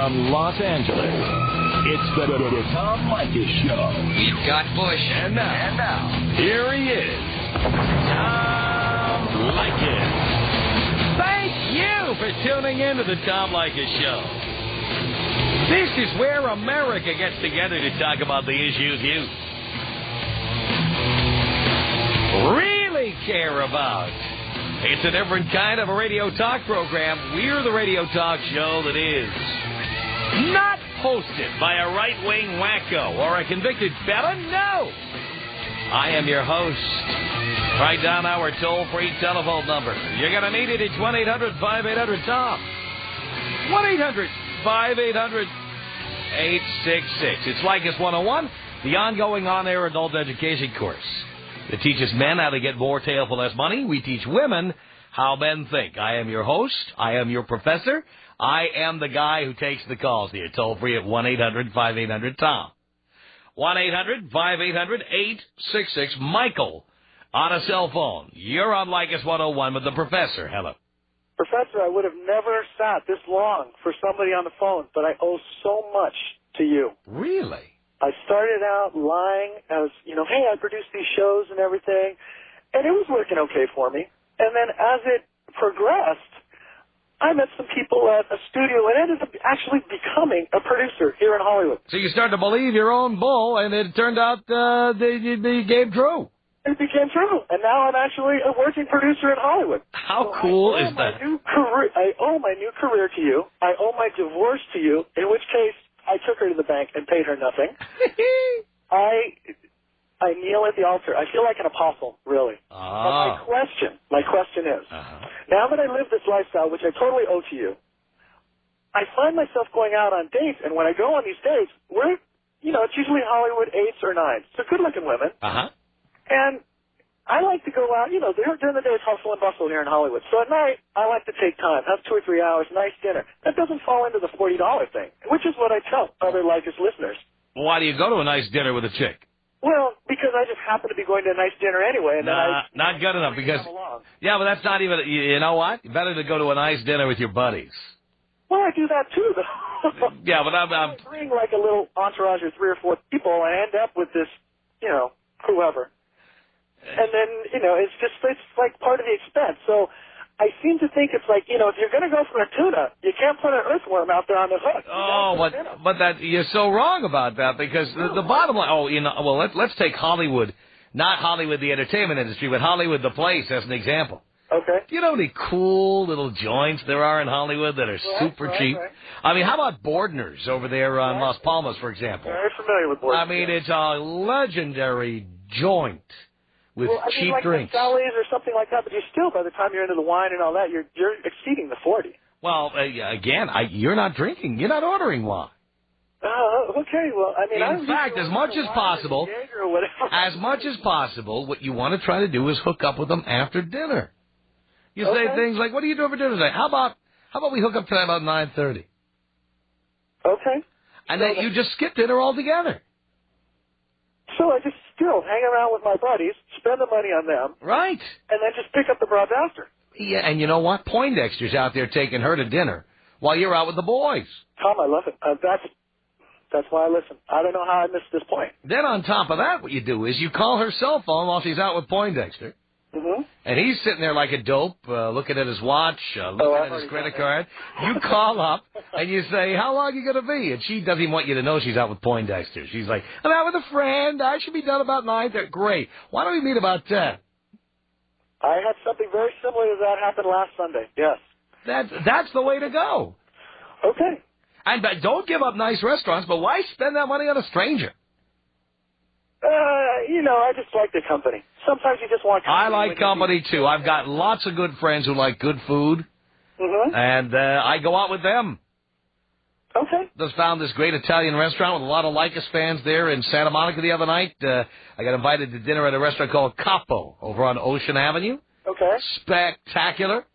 from Los Angeles, it's the Tom Leykis Show. We've got Bush. And now, here he is, Tom Leykis. Thank you for tuning in to the Tom Leykis Show. This is where America gets together to talk about the issues you really care about. It's a different kind of a radio talk program. We're the radio talk show that is not hosted by a right-wing wacko or a convicted felon. No. I am your host. Write down our toll-free telephone number. You're going to need it. It's 1-800-5800-TOM. 1-800-5800-866. It's Leykis 101, the ongoing on-air adult education course. It teaches men how to get more tail for less money. We teach women how men think. I am your host. I am your professor. I am the guy who takes the calls here. Toll free at 1-800-5800-TOM. 1-800-5800-866. Michael on a cell phone. You're on Leykis 101 with the professor. Hello. Professor, I would have never sat this long for somebody on the phone, but I owe so much to you. Really? I started out lying as, hey, I produce these shows and everything, and it was working okay for me. And then as it progressed, I met some people at a studio and ended up actually becoming a producer here in Hollywood. So you started to believe your own bull, and it turned out they became true. It became true, and now I'm actually a working producer in Hollywood. How cool is that? I owe my new career to you. I owe my divorce to you, in which case I took her to the bank and paid her nothing. I kneel at the altar. I feel like an apostle, really. Ah. But my question is, now that I live this lifestyle, which I totally owe to you, I find myself going out on dates, and when I go on these dates, it's usually Hollywood 8s or 9s. So good-looking women. And I like to go out, during the day it's hustle and bustle here in Hollywood. So at night, I like to take time, have 2 or 3 hours, nice dinner. That doesn't fall into the $40 thing, which is what I tell other Leykis listeners. Why do you go to a nice dinner with a chick? Well, because I just happen to be going to a nice dinner anyway. And not good enough because, yeah, but that's not even, you know what? Better to go to a nice dinner with your buddies. Well, I do that too, though. Yeah, but I bring like a little entourage of 3 or 4 people and end up with this, whoever. And then, it's like part of the expense. So I seem to think it's like, if you're going to go for a tuna, you can't put an earthworm out there on the hook. Oh, but that you're so wrong about that because the bottom line, let's take Hollywood, not Hollywood the entertainment industry, but Hollywood the place as an example. Okay. Do you know how many cool little joints there are in Hollywood that are super cheap? Right. I mean, how about Bordner's over there on Las Palmas, for example? Very familiar with Bordner's. I mean, it's a legendary joint with cheap like drinks. Sally's or something like that, but you're still, by the time you're into the wine and all that, you're exceeding the 40. Well, again, you're not drinking. You're not ordering wine. Okay. Well, I mean, in fact, as much as possible, what you want to try to do is hook up with them after dinner. You say things like, "What are you doing for dinner today? How about we hook up tonight about 9:30?" Okay. And then you just skip dinner altogether. So I just still hang around with my buddies, spend the money on them. Right. And then just pick up the broads after. Yeah, and you know what? Poindexter's out there taking her to dinner while you're out with the boys. Tom, I love it. That's why I listen. I don't know how I missed this point. Then on top of that, what you do is you call her cell phone while she's out with Poindexter. Mm-hmm. And he's sitting there like a dope, looking at his watch, looking at his credit card. You call up and you say, "How long are you going to be?" And she doesn't even want you to know she's out with Poindexter. She's like, "I'm out with a friend. I should be done about 9:30. Great. Why don't we meet about 10? I had something very similar to that happen last Sunday. Yes. That's the way to go. Okay. And don't give up nice restaurants, but why spend that money on a stranger? I just like the company. Sometimes you just want company. I like company, too. I've got lots of good friends who like good food, and I go out with them. Okay. Just found this great Italian restaurant with a lot of Leykis fans there in Santa Monica the other night. I got invited to dinner at a restaurant called Capo over on Ocean Avenue. Okay. Spectacular.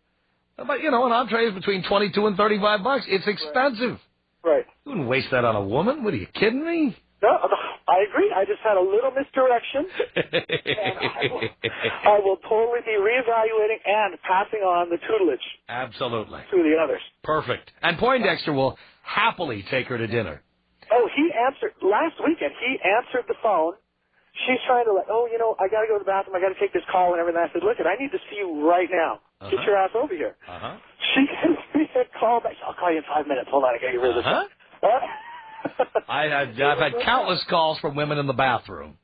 But, an entree is between $22 and $35. It's expensive. Right. You wouldn't waste that on a woman. What, are you kidding me? No, I agree. I just had a little misdirection. And I will totally be reevaluating and passing on the tutelage. Absolutely. To the others. Perfect. And Poindexter will happily take her to dinner. Oh, he answered last weekend. He answered the phone. She's trying to I got to go to the bathroom. I got to take this call and everything. I said, look, I need to see you right now. Get your ass over here. She gives me a call back. I'll call you in 5 minutes. Hold on, I got to get rid of this. I've had countless calls from women in the bathroom.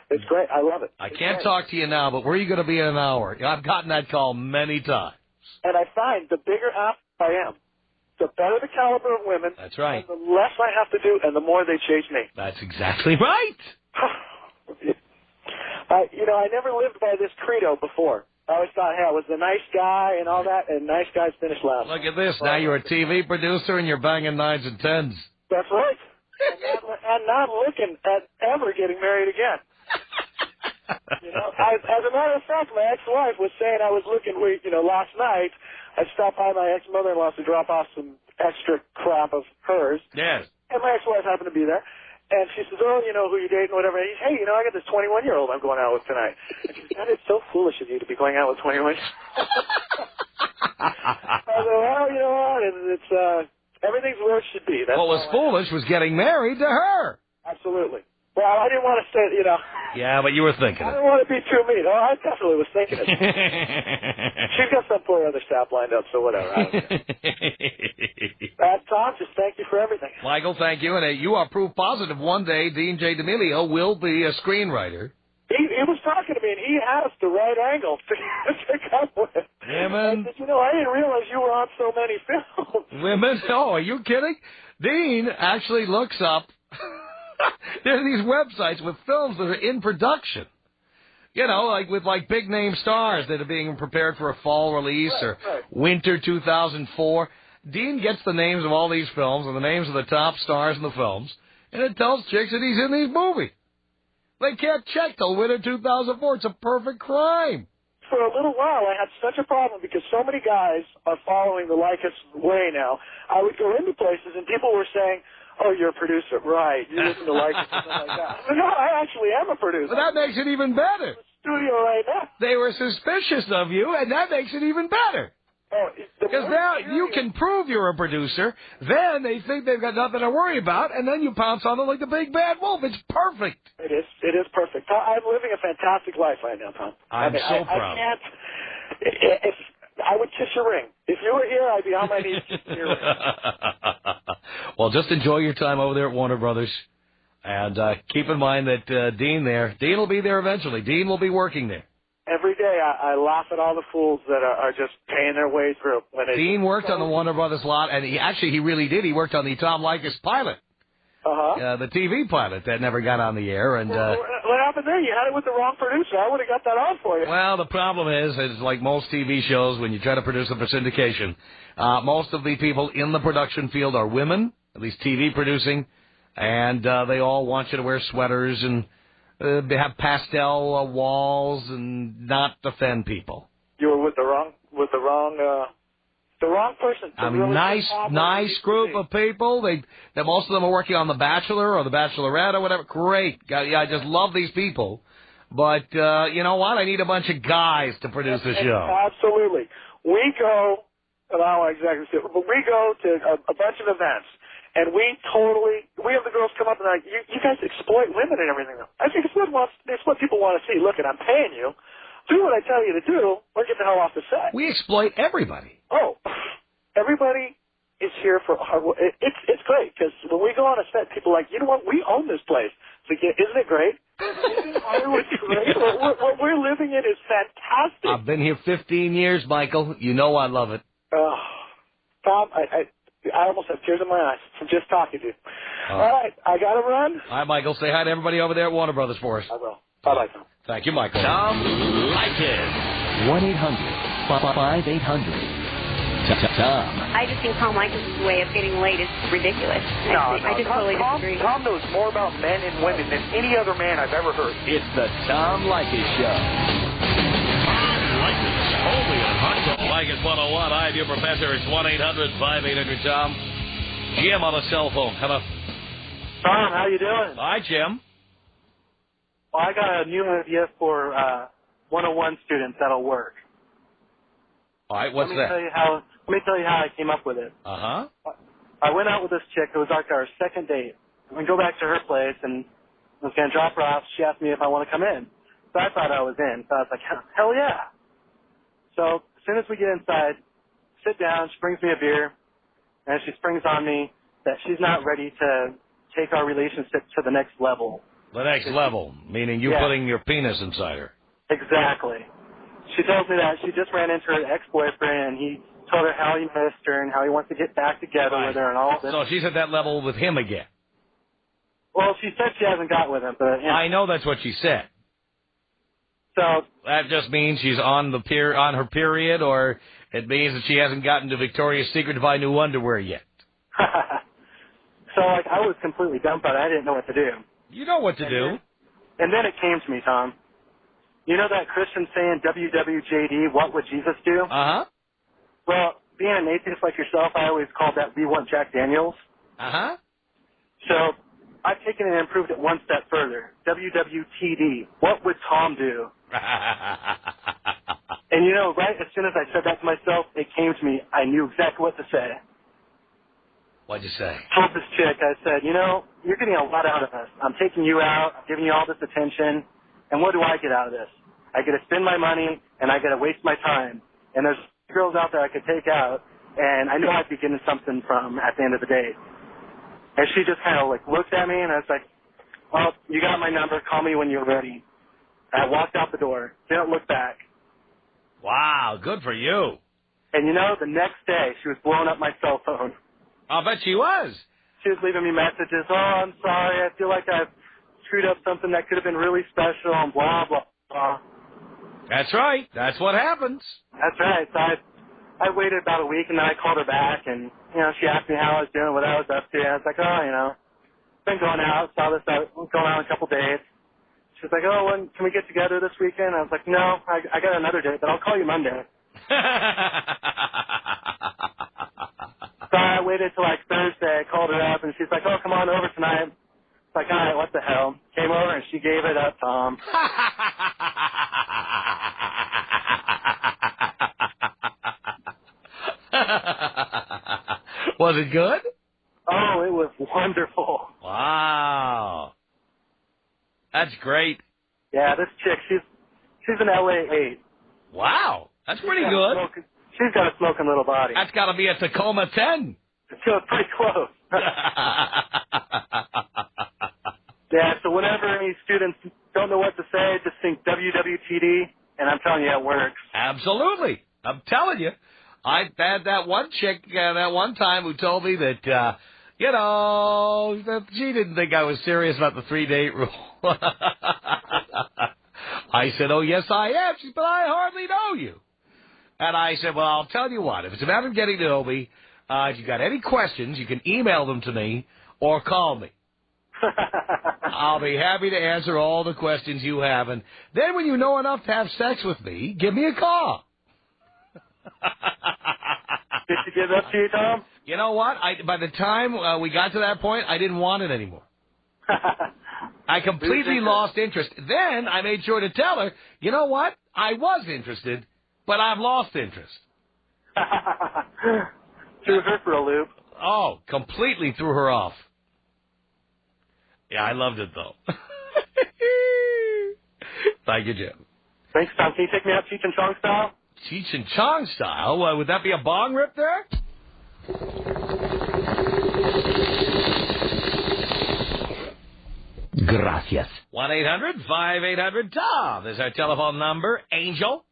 It's great. I love it. I can't talk to you now, but where are you going to be in an hour? I've gotten that call many times. And I find the bigger ass I am, the better the caliber of women. That's right. And the less I have to do, and the more they chase me. That's exactly right. I never lived by this credo before. I always thought, hey, I was the nice guy and all that, and nice guys finish last. Look at this. Now you're a TV producer and you're banging 9s and 10s. That's right. and not looking at ever getting married again. As a matter of fact, my ex-wife was saying I was looking weak. Last night I stopped by my ex-mother-in-law to drop off some extra crap of hers. Yes. And my ex-wife happened to be there. And she says, oh, you know who you're dating, whatever. And he's, hey, I got this 21-year-old I'm going out with tonight. And she says, that is so foolish of you to be going out with 21. I said, well, you know what? It's everything's where it should be. That's what was foolish was getting married to her. Absolutely. Well, I didn't want to say, Yeah, but you were thinking I it. didn't want to be too mean. Oh, I definitely was thinking it. She's got some poor other staff lined up, so whatever. Tom, just thank you for everything. Michael, thank you. And you are proof positive one day Dean J. D'Amelio will be a screenwriter. He was talking to me, and he has the right angle to come with. Women. I said, I didn't realize you were on so many films. Women? Oh, are you kidding? Dean actually looks up. There are these websites with films that are in production. With big name stars that are being prepared for a fall release or winter 2004. Dean gets the names of all these films and the names of the top stars in the films, and it tells chicks that he's in these movies. They can't check till winter 2004. It's a perfect crime. For a little while, I had such a problem because so many guys are following the Leykis way now. I would go into places and people were saying, oh, you're a producer. Right. You listen to Leykis and something like that. But no, I actually am a producer. But that makes it even better. I'm in the studio right now. They were suspicious of you, and that makes it even better. Because now you can prove you're a producer, then they think they've got nothing to worry about, and then you pounce on them like the big bad wolf. It's perfect. It is perfect. I'm living a fantastic life right now, Tom. I'm so proud. I would kiss your ring. If you were here, I'd be on my knees kissing your ring. Well, just enjoy your time over there at Warner Brothers, and keep in mind that Dean will be there eventually. Dean will be working there. Every day I laugh at all the fools that are just paying their way through. Dean worked on the Warner Brothers lot, and he really did. He worked on the Tom Leykis pilot, the TV pilot that never got on the air. And what happened there? You had it with the wrong producer. I would have got that on for you. Well, the problem is like most TV shows, when you try to produce them for syndication, most of the people in the production field are women, at least TV producing, and they all want you to wear sweaters and have pastel walls and not offend people. You were with the wrong person. I mean, really nice group of people. That most of them are working on The Bachelor or The Bachelorette or whatever. Great. I just love these people. But you know what? I need a bunch of guys to produce the show. Absolutely. We go, I don't know exactly, but we go to a bunch of events. And we have the girls come up and they're like, you guys exploit women and everything. I think it's what people want to see. Look, I'm paying you. Do what I tell you to do, or get the hell off the set. We exploit everybody. Oh, everybody is here for our work. It's great, because when we go on a set, people are like, you know what, we own this place. It's like, isn't it great? Isn't Hollywood great? What we're living in is fantastic. I've been here 15 years, Michael. You know I love it. Tom, I almost have tears in my eyes from just talking to you. All right, I got to run. All right, Michael, say hi to everybody over there at Warner Brothers for us. I will. Bye-bye, Tom. Thank you, Michael. Tom Leykis. 1-800-5800-TOM. I just think Tom Leykis' way of getting laid is ridiculous. I just totally disagree. Tom knows more about men and women than any other man I've ever heard. It's the Tom Leykis Show. Only on Hot Leykis 101. I'm your professor. It's 1-800-5800-TOM. Jim on a cell phone. Hello. Tom, how you doing? Hi, Jim. Well, I got a new idea for 101 students that'll work. All right, what's that? Let me tell you how I came up with it. Uh-huh. I went out with this chick. It was like our second date. We go back to her place, and I was going to drop her off. She asked me if I want to come in. So I thought I was in. So I was like, hell yeah. So as soon as we get inside, sit down, she brings me a beer, and she springs on me that she's not ready to take our relationship to the next level. The next level, meaning you putting your penis inside her. Exactly. She tells me that she just ran into her ex-boyfriend, and he told her how he missed her and how he wants to get back together with her and all this. So she's at that level with him again. Well, she said she hasn't got with him, but... I know that's what she said. So... That just means she's on her period, or it means that she hasn't gotten to Victoria's Secret to buy new underwear yet. So, like, I was completely dumbfounded. I didn't know what to do. You know what to do. And then it came to me, Tom. You know that Christian saying, WWJD, what would Jesus do? Uh-huh. Well, being an atheist like yourself, I always called that We Want Jack Daniels. Uh-huh. So I've taken it and improved it one step further. WWTD, what would Tom do? And you know, right as soon as I said that to myself, it came to me. I knew exactly what to say. What'd you say? I told this chick, I said, you know, you're getting a lot out of us. I'm taking you out, I'm giving you all this attention, and what do I get out of this? I get to spend my money, and I get to waste my time. And there's girls out there I could take out, and I know I'd be getting something from at the end of the day. And she just kind of like looked at me, and I was like, well, you got my number. Call me when you're ready. And I walked out the door. Didn't look back. Wow, good for you. And you know, the next day, she was blowing up my cell phone. I'll bet she was. She was leaving me messages. Oh, I'm sorry. I feel like I've screwed up something that could have been really special and blah, blah, blah. That's right. That's what happens. That's right. So I waited about a week, and then I called her back, and, you know, she asked me how I was doing, what I was up to. And I was like, oh, you know, been going out, saw this out, going out a couple days. She was like, oh, when can we get together this weekend? I was like, no, I got another date, but I'll call you Monday. So I waited till like Thursday. I called her up, and she's like, oh, come on over tonight. It's like, all right, what the hell? Came over, and she gave it up, Tom. Was it good? Oh, it was wonderful. Wow. That's great. Yeah, this chick, she's an LA 8. Wow. That's pretty good. She's got a smoking little body. That's got to be a Tacoma 10. It's pretty close. Yeah, so whenever any students don't know what to say, just think WWTD, and I'm telling you, it works. Absolutely. I'm telling you. I had that one chick that one time who told me that, you know, that she didn't think I was serious about the 3-date rule. I said, oh, yes, I am. She said, but I hardly know you. And I said, well, I'll tell you what. If it's a matter of getting to know me, if you've got any questions, you can email them to me or call me. I'll be happy to answer all the questions you have. And then when you know enough to have sex with me, give me a call. Did she give up to you, Tom? You know what? By the time we got to that point, I didn't want it anymore. I completely lost interest. Then I made sure to tell her, you know what? I was interested, but I've lost interest. Threw her for a loop. Oh, completely threw her off. Yeah, I loved it, though. Thank you, Jim. Thanks, Tom. Can you take me out Cheech and Chong style? Cheech and Chong style? Would that be a bong rip there? Gracias. 1-800-5800-TOM is our telephone number. Angel,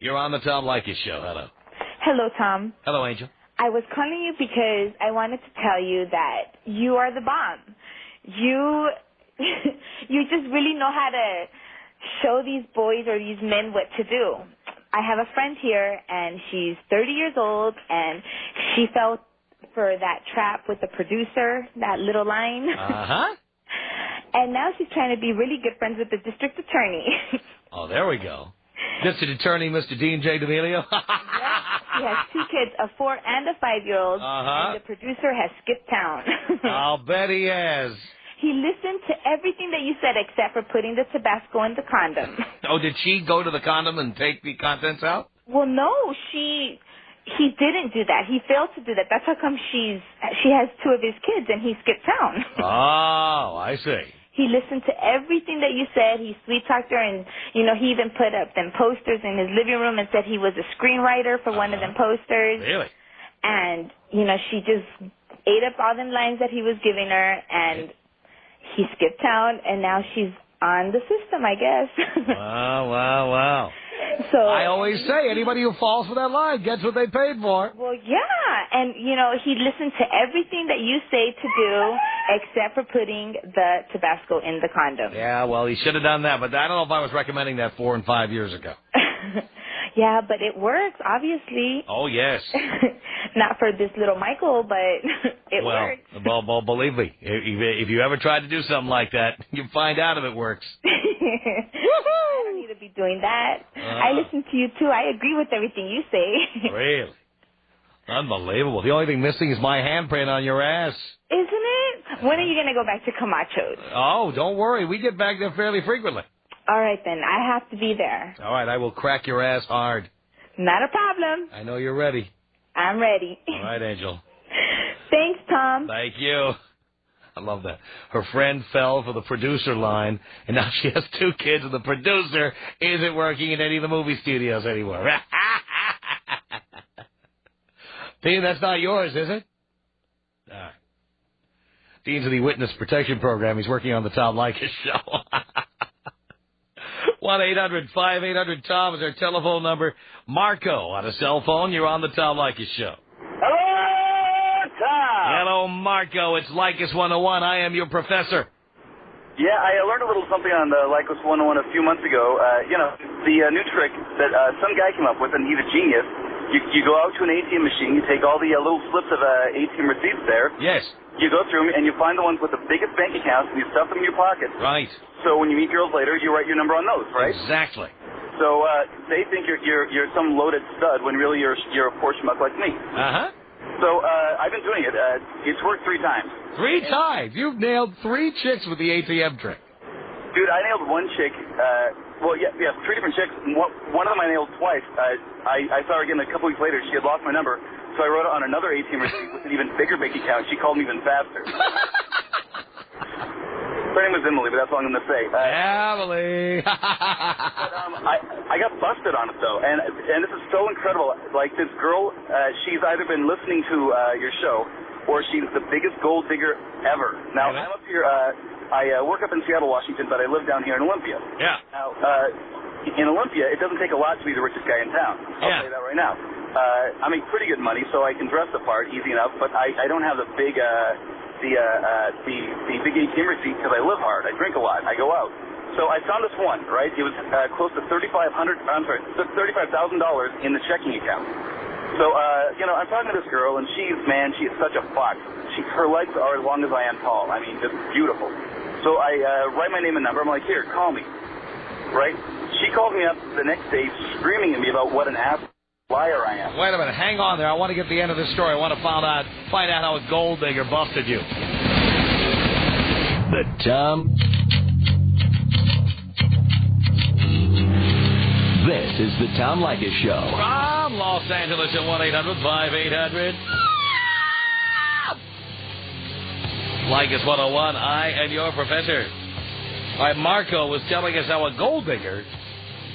you're on the Tom Leykis Show. Hello. Hello, Tom. Hello, Angel. I was calling you because I wanted to tell you that you are the bomb. You just really know how to show these boys or these men what to do. I have a friend here, and she's 30 years old, and she fell for that trap with the producer, that little line. Uh-huh. And now she's trying to be really good friends with the district attorney. Oh, there we go. District Attorney, Mr. Dean J. D'Amelio. Yep. She has 2 kids, a 4 and a 5-year-old, and the producer has skipped town. I'll bet he has. He listened to everything that you said except for putting the Tabasco in the condom. Oh, did she go to the condom and take the contents out? Well, no, he didn't do that. He failed to do that. That's how come she has 2 of his kids and he skipped town. Oh, I see. He listened to everything that you said. He sweet-talked her, and, he even put up them posters in his living room and said he was a screenwriter for one of them posters. Really? And, she just ate up all them lines that he was giving her, and he skipped town, and now she's on the system, I guess. Wow. So I always say anybody who falls for that line gets what they paid for. Well, yeah, and, he listened to everything that you say to do except for putting the Tabasco in the condom. Yeah, well, he should have done that, but I don't know if I was recommending that 4 and 5 years ago. Yeah, but it works, obviously. Oh, yes. Not for this little Michael, but it works. Well, believe me, if you ever tried to do something like that, you find out if it works. I don't need to be doing that. I listen to you, too. I agree with everything you say. Really? Unbelievable. The only thing missing is my handprint on your ass. Isn't it? When are you going to go back to Camacho's? Oh, don't worry. We get back there fairly frequently. All right, then. I have to be there. All right, I will crack your ass hard. Not a problem. I know you're ready. I'm ready. All right, Angel. Thanks, Tom. Thank you. I love that. Her friend fell for the producer line, and now she has 2 kids, and the producer isn't working in any of the movie studios anymore. Dean, that's not yours, is it? All right. Dean's in the Witness Protection Program. He's working on the Tom Leykis Show. 1-800-5800-TOM is our telephone number. Marco, on a cell phone, you're on the Tom Leykis Show. Hello, Tom. Hello, Marco. It's Leykis 101. I am your professor. Yeah, I learned a little something on the Leykis 101 a few months ago. The new trick that some guy came up with, and he's a genius. You go out to an ATM machine, you take all the little slips of ATM receipts there. Yes. You go through them, and you find the ones with the biggest bank accounts, and you stuff them in your pocket. Right. So when you meet girls later, you write your number on those, right? Exactly. So they think you're some loaded stud when really you're a poor schmuck like me. Uh-huh. So I've been doing it. It's worked 3 times. 3 times? You've nailed 3 chicks with the ATM trick. Dude, I nailed 1 chick. 3 different chicks. One of them I nailed twice. I saw her again a couple weeks later. She had lost my number, so I wrote it on another ATM receipt with an even bigger bank account. She called me even faster. Her name was Emily, but that's all I'm going to say. Emily. I got busted on it, though, and this is so incredible. Like, this girl, she's either been listening to your show, or she's the biggest gold digger ever. Now, I'm up here, I work up in Seattle, Washington, but I live down here in Olympia. Yeah. Now, in Olympia, it doesn't take a lot to be the richest guy in town. I'll tell you that right now. I make pretty good money, so I can dress the part easy enough, but I don't have the big... the big ATM receipt because I live hard. I drink a lot. I go out. So I found this one, right? It was close to $35,000 in the checking account. So, I'm talking to this girl, and she is such a fox. Her legs are as long as I am tall. I mean, just beautiful. So I write my name and number. I'm like, here, call me. Right? She called me up the next day screaming at me about what an ass liar I am. Wait a minute. Hang on there. I want to get the end of this story. I want to find out how a gold digger busted you. The Tom. This is the Tom Leykis Show. From Los Angeles at 1-800-5800. Leykis 101. I am your professor. All right, Marco was telling us how a gold digger,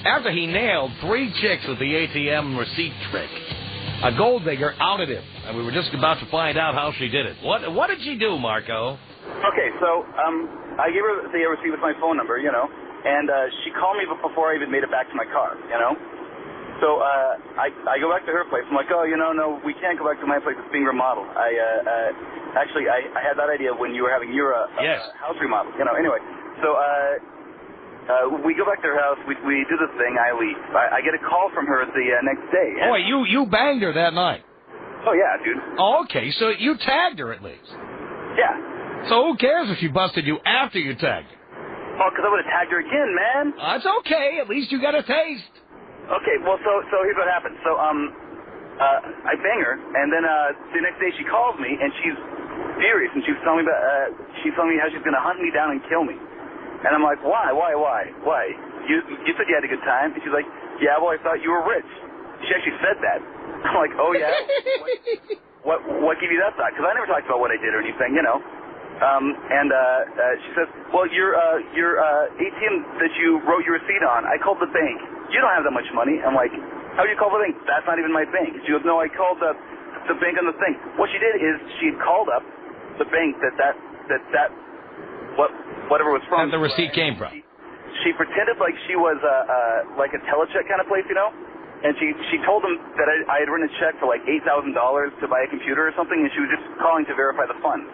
after he nailed 3 chicks with the ATM receipt trick, a gold digger outed him, and we were just about to find out how she did it. What did she do, Marco? Okay, so I gave her the receipt with my phone number, and she called me before I even made it back to my car, So I go back to her place. I'm like, oh, no, we can't go back to my place. It's being remodeled. I had that idea when you were having your house remodeled. Anyway, so we go back to her house. We do this thing. I leave. I get a call from her the next day. Oh, wait, you banged her that night? Oh, yeah, dude. Oh, okay, so you tagged her at least. Yeah. So who cares if she busted you after you tagged her? Oh, because I would have tagged her again, man. That's okay. At least you got a taste. Okay, well, so here's what happened. So, I bang her, and then the next day she calls me, and she's furious, and she was telling me how she's going to hunt me down and kill me. And I'm like, why? You said you had a good time. And she's like, yeah, well, I thought you were rich. She actually said that. I'm like, oh, yeah? What gave you that thought? Because I never talked about what I did or anything, you know. She says, well, your ATM that you wrote your receipt on, I called the bank. You don't have that much money. I'm like, how do you call the bank? That's not even my bank. She goes, no, I called the bank on the thing. What she did is she had called up the bank whatever was from. And the receipt came from. She pretended like she was like a telecheck kind of place, you know. And she told them that I had written a check for like $8,000 to buy a computer or something, and she was just calling to verify the funds,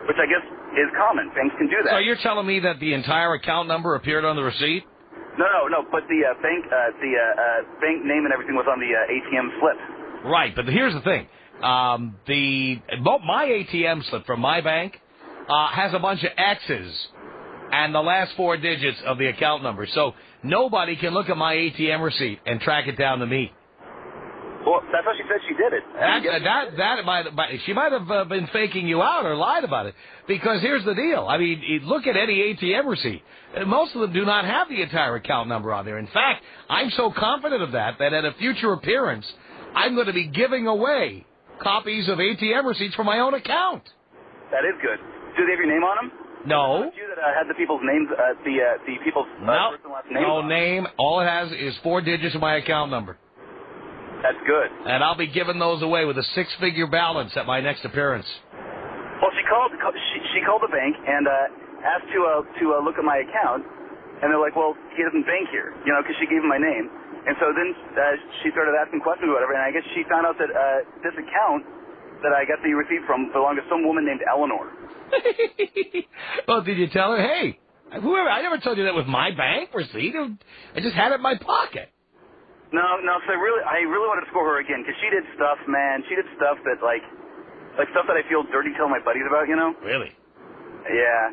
which I guess is common. Banks can do that. So you're telling me that the entire account number appeared on the receipt? No. But the bank name and everything was on the ATM slip. Right, but here's the thing: my ATM slip from my bank has a bunch of X's and the last 4 digits of the account number. So nobody can look at my ATM receipt and track it down to me. Well, that's how she said she did it. She might have been faking you out or lied about it. Because here's the deal. I mean, look at any ATM receipt. Most of them do not have the entire account number on there. In fact, I'm so confident of that at a future appearance, I'm going to be giving away copies of ATM receipts for my own account. That is good. Do they have your name on them? No. You that had the people's names, the people's first and last names. No name. All it has is 4 digits of my account number. That's good. And I'll be giving those away with a 6-figure balance at my next appearance. Well, she called the bank and asked to look at my account, and they're like, well, he doesn't bank here, you know, because she gave him my name. And so then she started asking questions or whatever, and I guess she found out that this account that I got the receipt from belonged to some woman named Eleanor. Well, did you tell her, hey, whoever, I never told you that was my bank receipt. I just had it in my pocket. No, so I really wanted to score her again, because she did stuff, man. She did stuff that, like stuff that I feel dirty telling my buddies about, you know? Really? Yeah.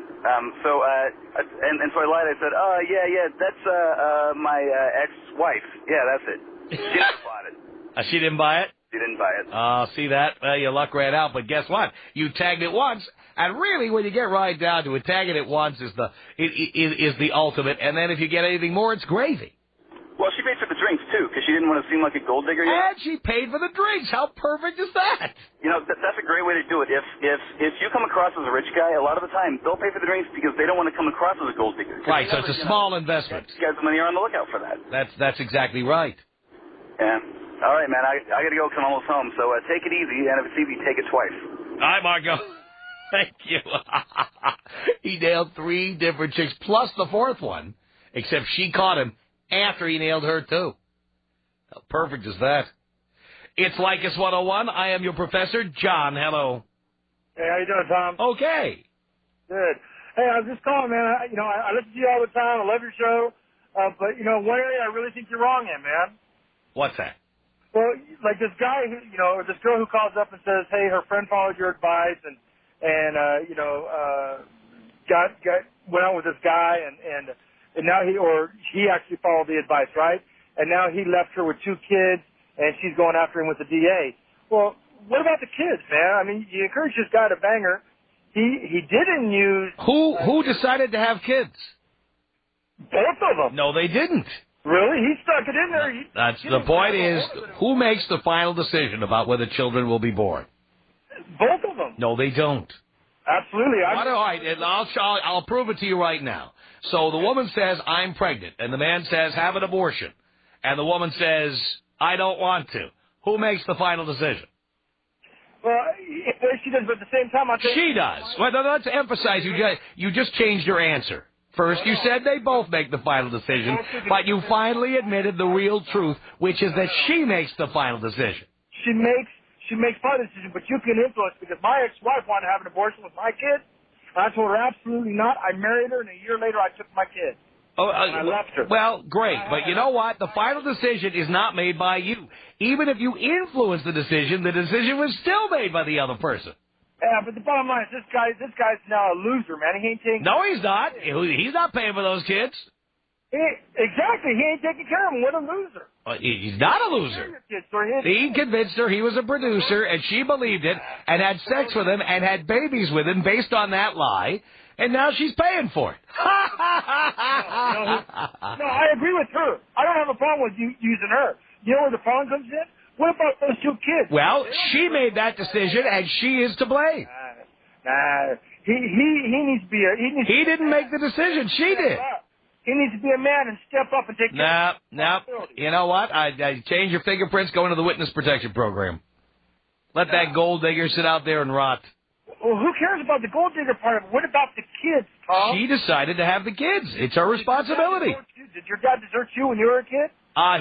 So I lied. I said, oh, yeah, that's my ex-wife. Yeah, that's it. She never bought it. She didn't buy it? She didn't buy it. Oh, see that? Well, your luck ran out. But guess what? You tagged it once, and really, when you get right down to it, tagging it once is the ultimate. And then if you get anything more, it's gravy. Well, she paid for the drinks too, because she didn't want to seem like a gold digger. And she paid for the drinks. How perfect is that? You know, that's a great way to do it. If you come across as a rich guy, a lot of the time they'll pay for the drinks because they don't want to come across as a gold digger. Right. So it's a small investment. You guys, when you're on the lookout for that. That's exactly right. Yeah. All right, man. I got to go because I'm almost home. So take it easy, and if it's easy, take it twice. All right, Marco. Thank you. He nailed 3 different chicks plus the 4th one, except she caught him after he nailed her too. How perfect is that? It's Leykis 101. I am your professor, John. Hello. Hey, how you doing, Tom? Okay. Good. Hey, I was just calling, man. I listen to you all the time. I love your show. But, one area I really think you're wrong in, man. What's that? Well, like this guy who, or this girl who calls up and says, hey, her friend followed your advice and went out with this guy and now he actually followed the advice, right? And now he left her with 2 kids and she's going after him with the DA. Well, what about the kids, man? I mean, you encourage this guy to bang her. He didn't use... Who decided to have kids? Both of them. No, they didn't. Really? He stuck it in there. The point is, who makes the final decision about whether children will be born? Both of them. No, they don't. Absolutely. All right, and I'll prove it to you right now. So the woman says, I'm pregnant, and the man says, have an abortion. And the woman says, I don't want to. Who makes the final decision? Well, she does, but at the same time, she does. Well, let's emphasize, you just changed your answer. First, you said they both make the final decision, but you finally admitted the real truth, which is that she makes the final decision. She makes final decision, but you can influence, because my ex-wife wanted to have an abortion with my kid. I told her absolutely not. I married her, and a year later I took my kid. And I left her. Well, great, but you know what? The final decision is not made by you. Even if you influence the decision was still made by the other person. Yeah, but the bottom line is this guy's now a loser, man. He ain't taking... No, he's not. He's not paying for those kids. Exactly. He ain't taking care of him. What a loser. He's not a loser. He convinced her he was a producer, and she believed it, and had sex with him, and had babies with him based on that lie, and now she's paying for it. No, I agree with her. I don't have a problem with you using her. You know where the problem comes in? What about those two kids? Well, she made that decision, and she is to blame. He needs to be He didn't make the decision. She did. He needs to be a man and step up and take care of responsibility. You know what? I change your fingerprints, go into the witness protection program. Let that gold digger sit out there and rot. Well, who cares about the gold digger part of it? What about the kids, Tom? She decided to have the kids. It's her responsibility. Did your dad desert you when you were a kid?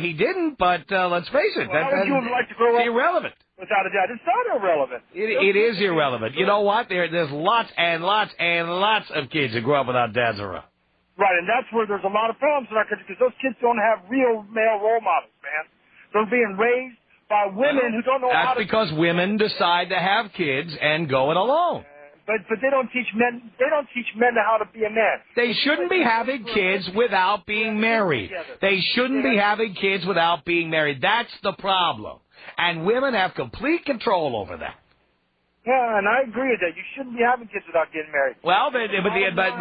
He didn't, but let's face it. How would you like to grow up? Irrelevant. Without a dad. It's not irrelevant. It is irrelevant. You know what? There's lots and lots and lots of kids that grow up without dads around. Right, and that's where there's a lot of problems in our country because those kids don't have real male role models, man. They're being raised by women who don't know how to... That's because women decide to have kids and go it alone. But they don't teach men. They don't teach men how to be a man. They shouldn't be having kids without being married. They shouldn't be having kids without being married. That's the problem. And women have complete control over that. Yeah, and I agree with that. You shouldn't be having kids without getting married. Well, but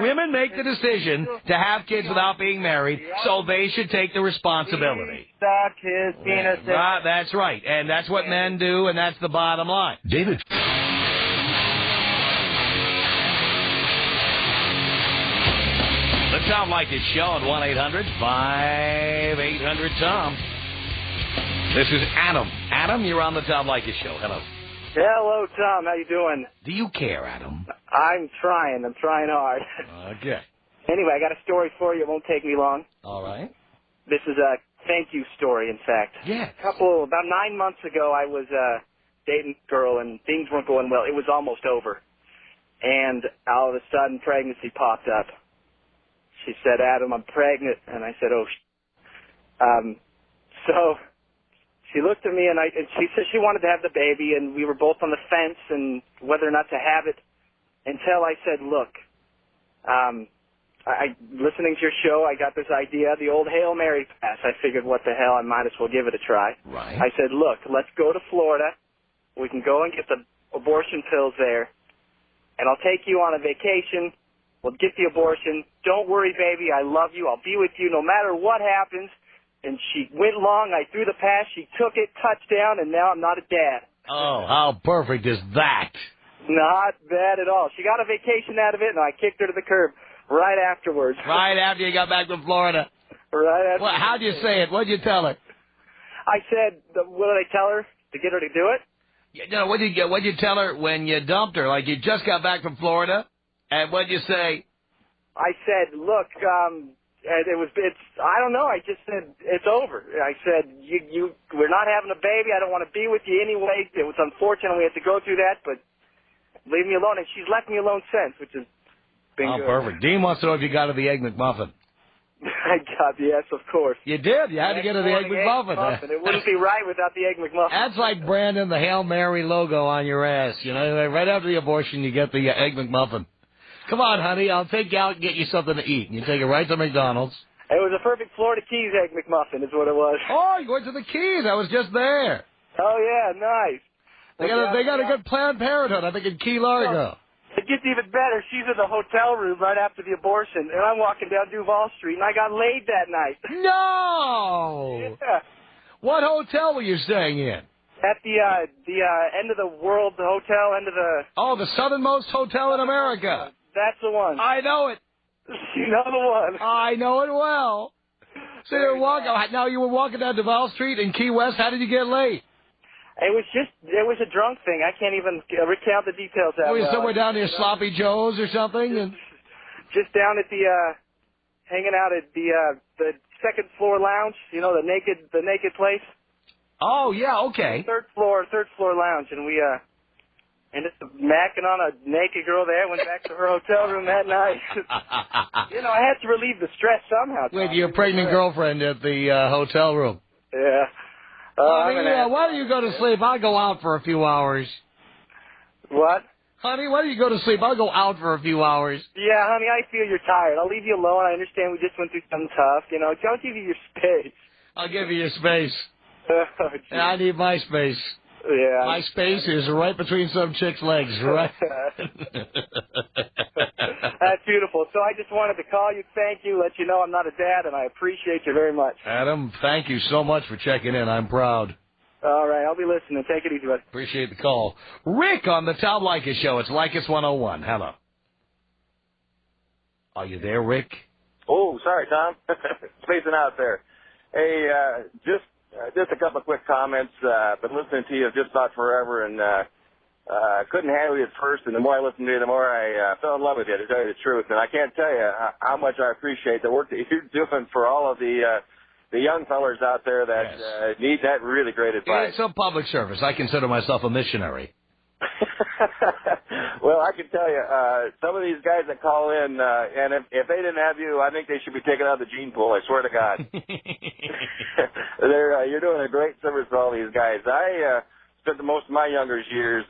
women make the decision to have kids without being married, so they should take the responsibility. Suck his penis. That's right, and that's what men do, and that's the bottom line. David. The Tom Leykis Show on 1-800-5800-TOM. This is Adam. Adam, you're on the Tom Leykis Show. Hello. Hello, Tom. How you doing? Do you care, Adam? I'm trying. I'm trying hard. Okay. Anyway, I got a story for you. It won't take me long. All right. This is a thank you story, in fact. Yeah. About 9 months ago, I was dating a girl, and things weren't going well. It was almost over. And all of a sudden, pregnancy popped up. She said, Adam, I'm pregnant. And I said, oh, so she looked at me, and she said she wanted to have the baby, and we were both on the fence and whether or not to have it, until I said, look, listening to your show, I got this idea, the old Hail Mary pass. I figured, what the hell, I might as well give it a try. Right. I said, look, let's go to Florida. We can go and get the abortion pills there, and I'll take you on a vacation. We'll get the abortion. Don't worry, baby. I love you. I'll be with you no matter what happens. And she went long. I threw the pass. She took it, touchdown, and now I'm not a dad. Oh, how perfect is that? Not bad at all. She got a vacation out of it, and I kicked her to the curb right afterwards. Right after you got back from Florida. Right after. Well, how'd you say it? What'd you tell her? I said, what did I tell her? To get her to do it? What'd you tell her when you dumped her? Like you just got back from Florida? And what'd you say? I said, look, I don't know. I just said, it's over. I said, we're not having a baby. I don't want to be with you anyway. It was unfortunate we had to go through that, but leave me alone. And she's left me alone since, which has been good. Oh, perfect. Dean wants to know if you got her the Egg McMuffin. I got, yes, of course. You did. You had to get her the Egg McMuffin. It wouldn't be right without the Egg McMuffin. That's like Brandon, the Hail Mary logo on your ass. You know, right after the abortion, you get the Egg McMuffin. Come on, honey, I'll take you out and get you something to eat. And you take it right to McDonald's. It was a perfect Florida Keys Egg McMuffin is what it was. Oh, you went to the Keys. I was just there. Oh, yeah, nice. They got a good Planned Parenthood, I think, in Key Largo. It gets even better. She's in the hotel room right after the abortion, and I'm walking down Duval Street, and I got laid that night. No! Yeah. What hotel were you staying in? At the end of the world, the hotel, end of the... Oh, the southernmost hotel in America. That's the one. I know it. You know the one. I know it well. So you were walking down Duval Street in Key West. How did you get late? It was a drunk thing. I can't even recount the details. Were you somewhere down near Sloppy Joe's or something? Just down at hanging out at the second floor lounge. You know, the naked place. Oh yeah, okay. Third floor lounge, and we ended up macking on a naked girl there. Went back to her hotel room that night. You know, I had to relieve the stress somehow. With your pregnant girlfriend at the hotel room. Yeah. Why don't you go to sleep? I'll go out for a few hours. What? Honey, why don't you go to sleep? I'll go out for a few hours. Yeah, honey, I feel you're tired. I'll leave you alone. I understand we just went through something tough. You know, don't give you your space. I'll give you your space. Oh, I need my space. yeah. My space is right between some chick's legs, right? That's beautiful. So I just wanted to call you, thank you, let you know I'm not a dad, and I appreciate you very much. Adam, thank you so much for checking in. I'm proud. All right, I'll be listening. Take it easy, bud. Appreciate the call. Rick on the Tom Leykis Show. It's Leykis 101. Hello. Are you there, Rick? Oh, sorry, Tom. Spacing out there. Hey, just a couple of quick comments. Been listening to you just about forever, and couldn't handle you at first. And the more I listened to you, the more I fell in love with you, to tell you the truth. And I can't tell you how much I appreciate the work that you're doing for all of the young fellers out there that need that really great advice. It's a public service. I consider myself a missionary. Well, I can tell you, some of these guys that call in, and if they didn't have you, I think they should be taken out of the gene pool, I swear to God. You're doing a great service for all these guys. I spent the most of my younger years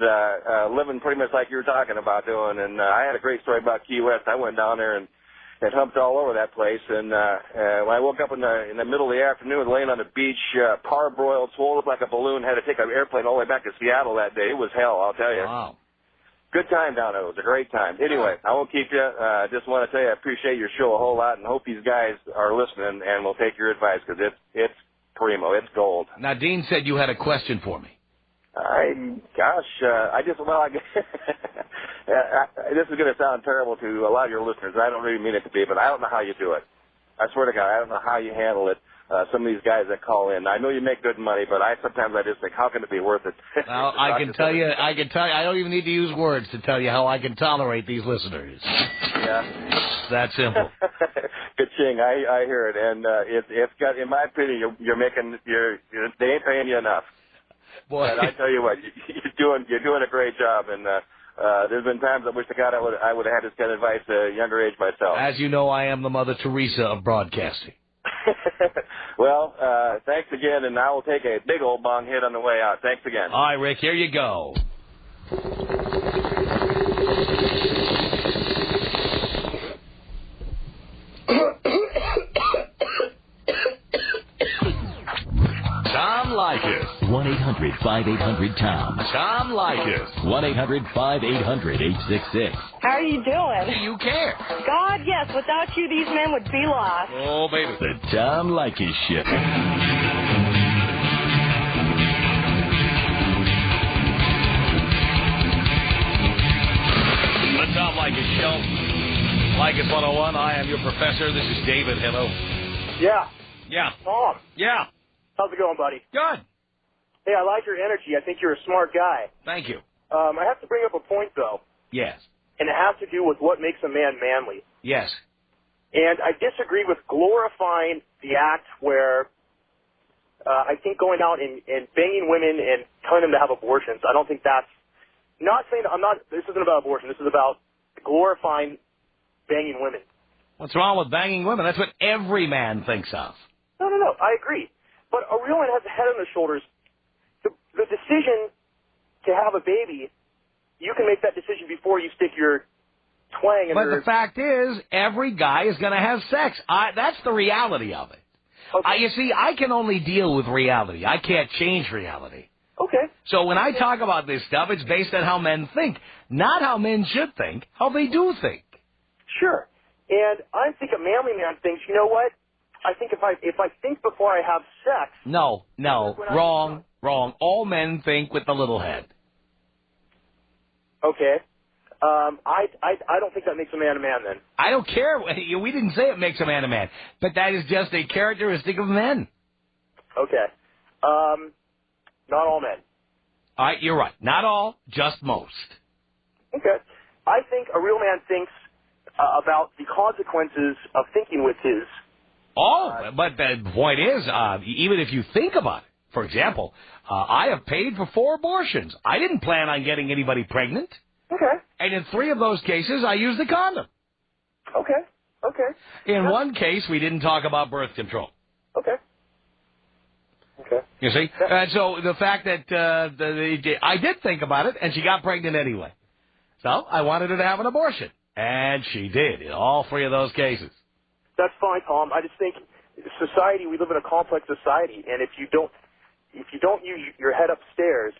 living pretty much like you were talking about doing, and I had a great story about Key West. I went down there and humped all over that place, and when I woke up in the middle of the afternoon laying on the beach, parboiled, swole up like a balloon, had to take an airplane all the way back to Seattle that day. It was hell, I'll tell you. Wow. Good time down there. It was a great time. Anyway, I won't keep you. Just want to tell you I appreciate your show a whole lot and hope these guys are listening and will take your advice because it's primo. It's gold. Now, Dean said you had a question for me. This is going to sound terrible to a lot of your listeners. I don't really mean it to be, but I don't know how you do it. I swear to God, I don't know how you handle it. Some of these guys that call in. I know you make good money, but sometimes I just think, how can it be worth it? Well, I can tell you, I don't even need to use words to tell you how I can tolerate these listeners. Yeah. That simple. Good thing. I hear it, and it's got, in my opinion, they ain't paying you enough. Boy. And I tell you what, you're doing a great job, and there's been times I wish to God I would have had this kind of advice at a younger age myself. As you know, I am the Mother Teresa of broadcasting. Well, thanks again, and I will take a big old bong hit on the way out. Thanks again. All right, Rick, here you go. Tom Leykis. 1-800-5800-TOM. Tom Leykis. 1-800-5800-866. How are you doing? Do you care? God, yes. Without you, these men would be lost. Oh, baby. The Tom Leykis Show. The Tom Leykis Show. Leykis 101. I am your professor. This is David. Hello. Yeah. Yeah. Tom. Yeah. How's it going, buddy? Good. Hey, I like your energy. I think you're a smart guy. Thank you. I have to bring up a point, though. Yes. And it has to do with what makes a man manly. Yes. And I disagree with glorifying the act where I think going out and banging women and telling them to have abortions, I don't think that's, not saying, this isn't about abortion, this is about glorifying banging women. What's wrong with banging women? That's what every man thinks of. No, I agree. But a real man has a head on his shoulders. The decision to have a baby, you can make that decision before you stick your twang in But the fact is, every guy is going to have sex. That's the reality of it. Okay. You see, I can only deal with reality. I can't change reality. Okay. So when I talk about this stuff, it's based on how men think, not how men should think, how they do think. Sure. And I think a manly man thinks, you know what? I think if I think before I have sex. No, wrong. All men think with the little head. Okay. I don't think that makes a man then. I don't care. We didn't say it makes a man, but that is just a characteristic of men. Okay. Not all men. All right, you're right. Not all, just most. Okay. I think a real man thinks about the consequences of thinking with his. But the point is, even if you think about it, for example, I have paid for 4 abortions. I didn't plan on getting anybody pregnant. Okay. And in 3 of those cases, I used a condom. Okay. In one case, we didn't talk about birth control. Okay. You see? And so the fact that I did think about it, and she got pregnant anyway. So I wanted her to have an abortion. And she did in all three of those cases. That's fine, Tom. I just think society, we live in a complex society, and if you don't use your head upstairs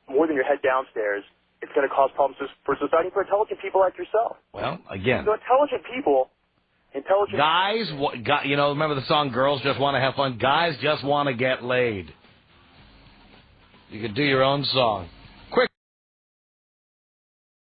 more than your head downstairs, it's going to cause problems for society for intelligent people like yourself. Well, again. So intelligent people, Guys, remember the song Girls Just Want to Have Fun? Guys just want to get laid. You could do your own song.